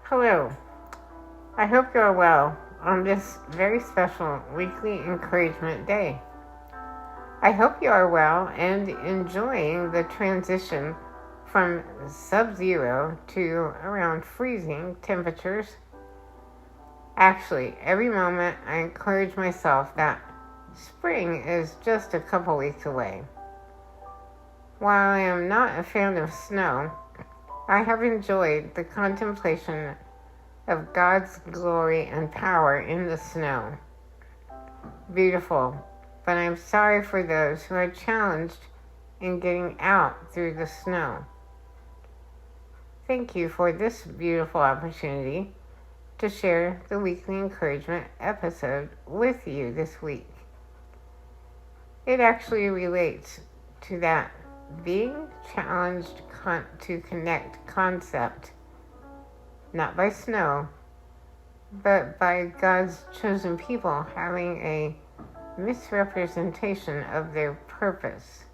Hello, I hope you are well on this very special weekly encouragement day. I hope you are well and enjoying the transition from sub-zero to around freezing temperatures. Actually, every moment I encourage myself that spring is just a couple weeks away. While I am not a fan of snow, I have enjoyed the contemplation of God's glory and power in the snow. Beautiful, but I'm sorry for those who are challenged in getting out through the snow. Thank you for this beautiful opportunity to share the weekly encouragement episode with you this week. It actually relates to that being challenged to connect concept, not by snow, but by God's chosen people having a misrepresentation of their purpose.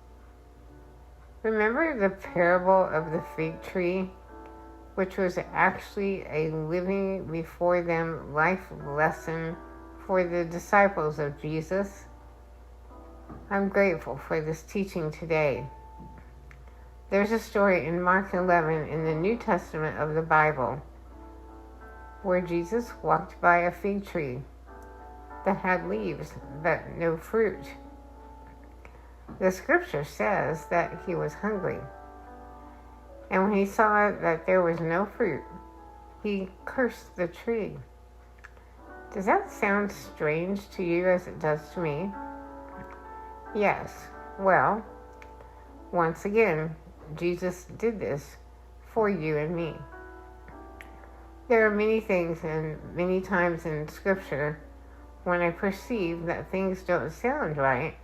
Remember the parable of the fig tree, which was actually a living before them life lesson for the disciples of Jesus? I'm grateful for this teaching today. There's a story in Mark 11 in the New Testament of the Bible where Jesus walked by a fig tree that had leaves but no fruit. The scripture says that he was hungry, and when he saw that there was no fruit, he cursed the tree. Does that sound strange to you as it does to me? Yes. Well, once again, Jesus did this for you and me. There are many things and many times in Scripture when I perceive that things don't sound right,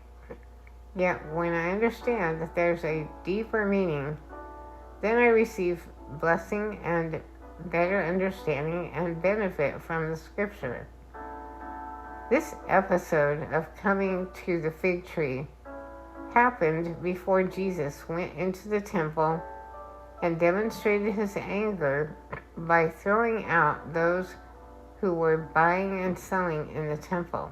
yet when I understand that there's a deeper meaning, then I receive blessing and better understanding and benefit from the Scripture. This episode of coming to the fig tree happened before Jesus went into the temple and demonstrated his anger by throwing out those who were buying and selling in the temple.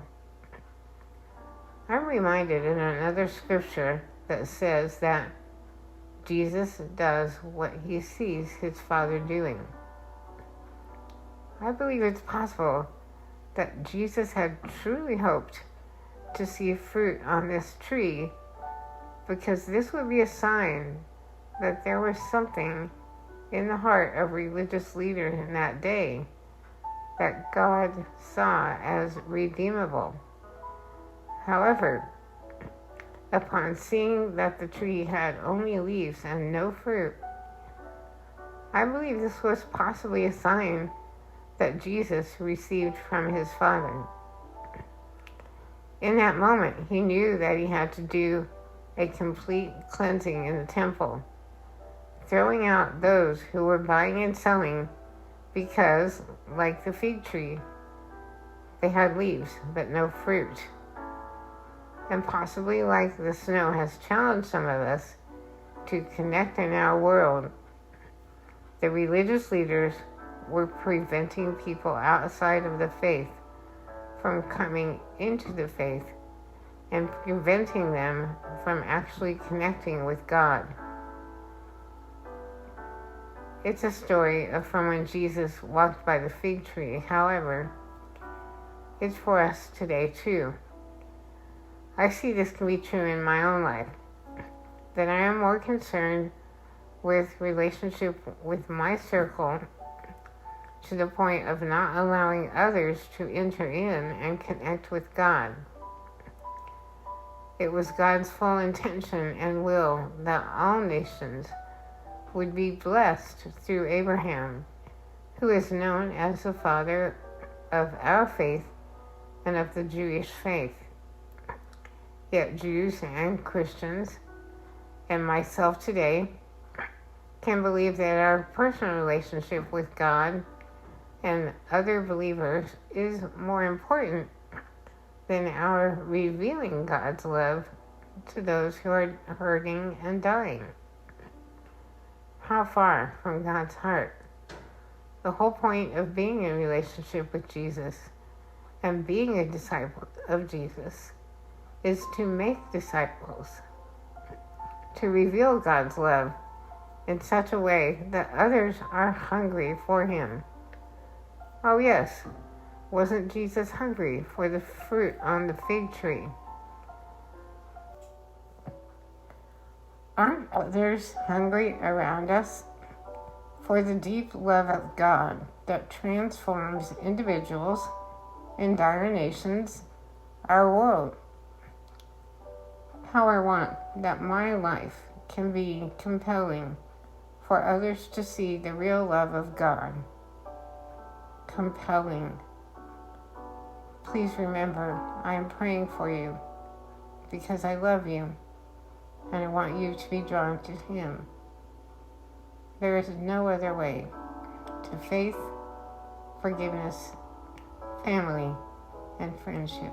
I'm reminded in another scripture that says that Jesus does what he sees his Father doing. I believe it's possible that Jesus had truly hoped to see fruit on this tree, because this would be a sign that there was something in the heart of religious leaders in that day that God saw as redeemable. However, upon seeing that the tree had only leaves and no fruit, I believe this was possibly a sign that Jesus received from his Father. In that moment, he knew that he had to do a complete cleansing in the temple, throwing out those who were buying and selling because, like the fig tree, they had leaves but no fruit. And possibly like the snow has challenged some of us to connect in our world, the religious leaders were preventing people outside of the faith from coming into the faith and preventing them from actually connecting with God. It's a story from when Jesus walked by the fig tree. However, it's for us today too. I see this can be true in my own life, that I am more concerned with relationship with my circle to the point of not allowing others to enter in and connect with God. It was God's full intention and will that all nations would be blessed through Abraham, who is known as the father of our faith and of the Jewish faith. Yet Jews and Christians, and myself today, can believe that our personal relationship with God and other believers is more important than our revealing God's love to those who are hurting and dying. How far from God's heart The whole point of being in a relationship with Jesus and being a disciple of Jesus is to make disciples, to reveal God's love in such a way that others are hungry for Him. Oh yes, wasn't Jesus hungry for the fruit on the fig tree? Aren't others hungry around us for the deep love of God that transforms individuals, entire nations, our world? How I want that my life can be compelling for others to see the real love of God. Compelling. Please remember, I am praying for you because I love you and I want you to be drawn to Him. There is no other way to faith, forgiveness, family, and friendship.